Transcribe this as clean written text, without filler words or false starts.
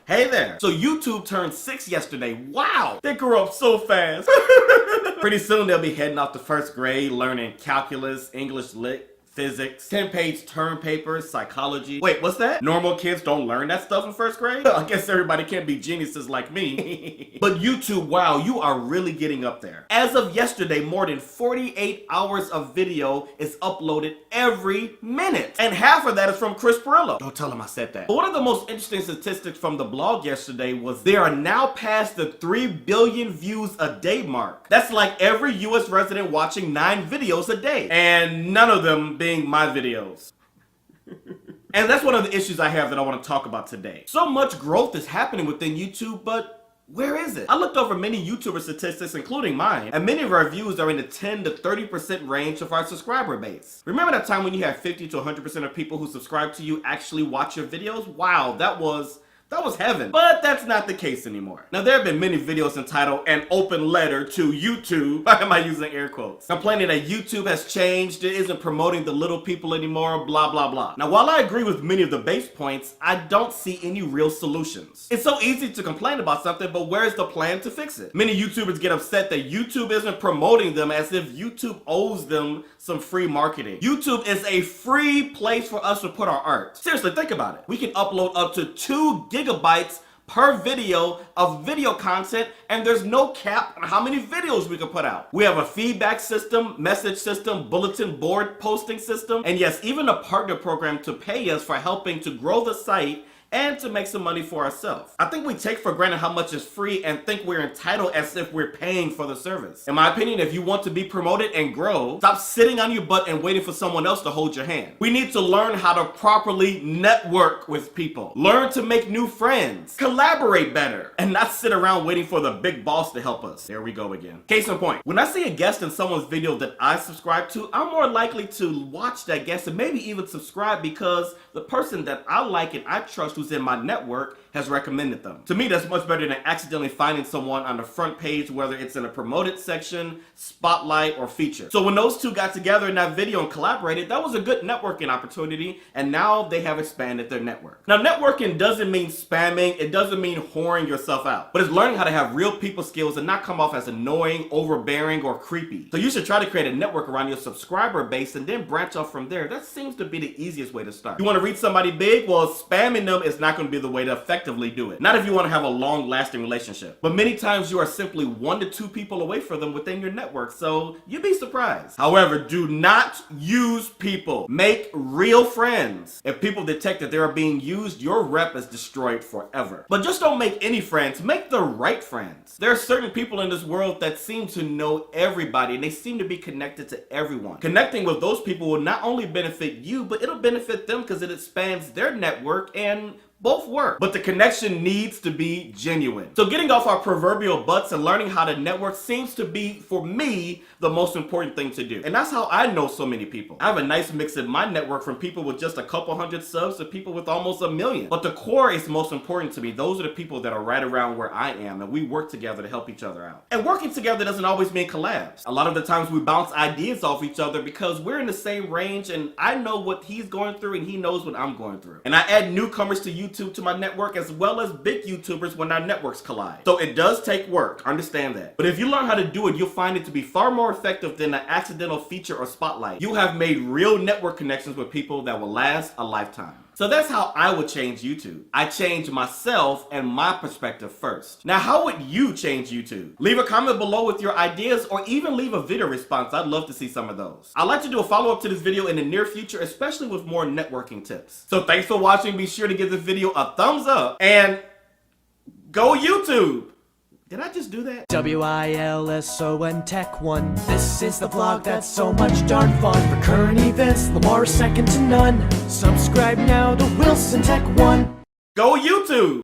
Hey there. So YouTube turned 6 yesterday. Wow, they grew up so fast. Pretty soon they'll be heading off to first grade, learning calculus, English lit, physics, 10-page term papers, psychology. Wait, what's that? Normal kids don't learn that stuff in first grade? I guess everybody can't be geniuses like me. But YouTube, wow, you are really getting up there. As of yesterday, more than 48 hours of video is uploaded every minute. And half of that is from Chris Perillo. Don't tell him I said that. But one of the most interesting statistics from the blog yesterday was they are now past the 3 billion views a day mark. That's like every US resident watching 9 videos a day. And none of them being my videos. And that's one of the issues I have that I want to talk about today. So much growth is happening within YouTube, but where is it? I looked over many YouTuber statistics, including mine, and many of our views are in the 10 to 30% range of our subscriber base. Remember that time when you had 50 to 100% of people who subscribe to you actually watch your videos? Wow, that was heaven. But that's not the case anymore. Now, there have been many videos entitled "An Open Letter to YouTube." Why am I using air quotes? Complaining that YouTube has changed, it isn't promoting the little people anymore, blah, blah, blah. Now, while I agree with many of the base points, I don't see any real solutions. It's so easy to complain about something, but where's the plan to fix it? Many YouTubers get upset that YouTube isn't promoting them as if YouTube owes them some free marketing. YouTube is a free place for us to put our art. Seriously, think about it. We can upload up to 2 gigabytes per video of video content, and there's no cap on how many videos we can put out. We have a feedback system, message system, bulletin board posting system, and yes, even a partner program to pay us for helping to grow the site and to make some money for ourselves. I think we take for granted how much is free and think we're entitled as if we're paying for the service. In my opinion, if you want to be promoted and grow, stop sitting on your butt and waiting for someone else to hold your hand. We need to learn how to properly network with people. Learn to make new friends. Collaborate better. And not sit around waiting for the big boss to help us. There we go again. Case in point, when I see a guest in someone's video that I subscribe to, I'm more likely to watch that guest and maybe even subscribe because the person that I like and I trust who's in my network has recommended them. To me, that's much better than accidentally finding someone on the front page, whether it's in a promoted section, spotlight, or feature. So when those two got together in that video and collaborated, that was a good networking opportunity, and now they have expanded their network. Now, networking doesn't mean spamming, it doesn't mean whoring yourself out, but it's learning how to have real people skills and not come off as annoying, overbearing, or creepy. So you should try to create a network around your subscriber base and then branch off from there. That seems to be the easiest way to start. You want to reach somebody big? Well, spamming them is not going to be the way to effectively do it. Not if you want to have a long-lasting relationship. But many times you are simply 1 to 2 people away from them within your network, so you'd be surprised. However, do not use people. Make real friends. If people detect that they are being used, your rep is destroyed forever. But just don't make any friends. Make the right friends. There are certain people in this world that seem to know everybody, and they seem to be connected to everyone. Connecting with those people will not only benefit you, but it'll benefit them because it expands their network, and both work. But the connection needs to be genuine. So getting off our proverbial butts and learning how to network seems to be, for me, the most important thing to do. And that's how I know so many people. I have a nice mix in my network from people with just a couple hundred subs to people with almost 1 million. But the core is most important to me. Those are the people that are right around where I am, and we work together to help each other out. And working together doesn't always mean collabs. A lot of the times we bounce ideas off each other because we're in the same range, and I know what he's going through and he knows what I'm going through. And I add newcomers to YouTube to my network as well as big YouTubers when our networks collide. So it does take work, understand that. But if you learn how to do it, you'll find it to be far more effective than an accidental feature or spotlight. You have made real network connections with people that will last a lifetime. So that's how I would change YouTube. I change myself and my perspective first. Now, how would you change YouTube? Leave a comment below with your ideas or even leave a video response. I'd love to see some of those. I'd like to do a follow-up to this video in the near future, especially with more networking tips. So thanks for watching. Be sure to give this video a thumbs up and go YouTube. Did I just do that? WILSON Tech 1. This is the blog that's so much darn fun. For current events, Lamarr second to none. Subscribe now to Wilson Tech 1. Go YouTube.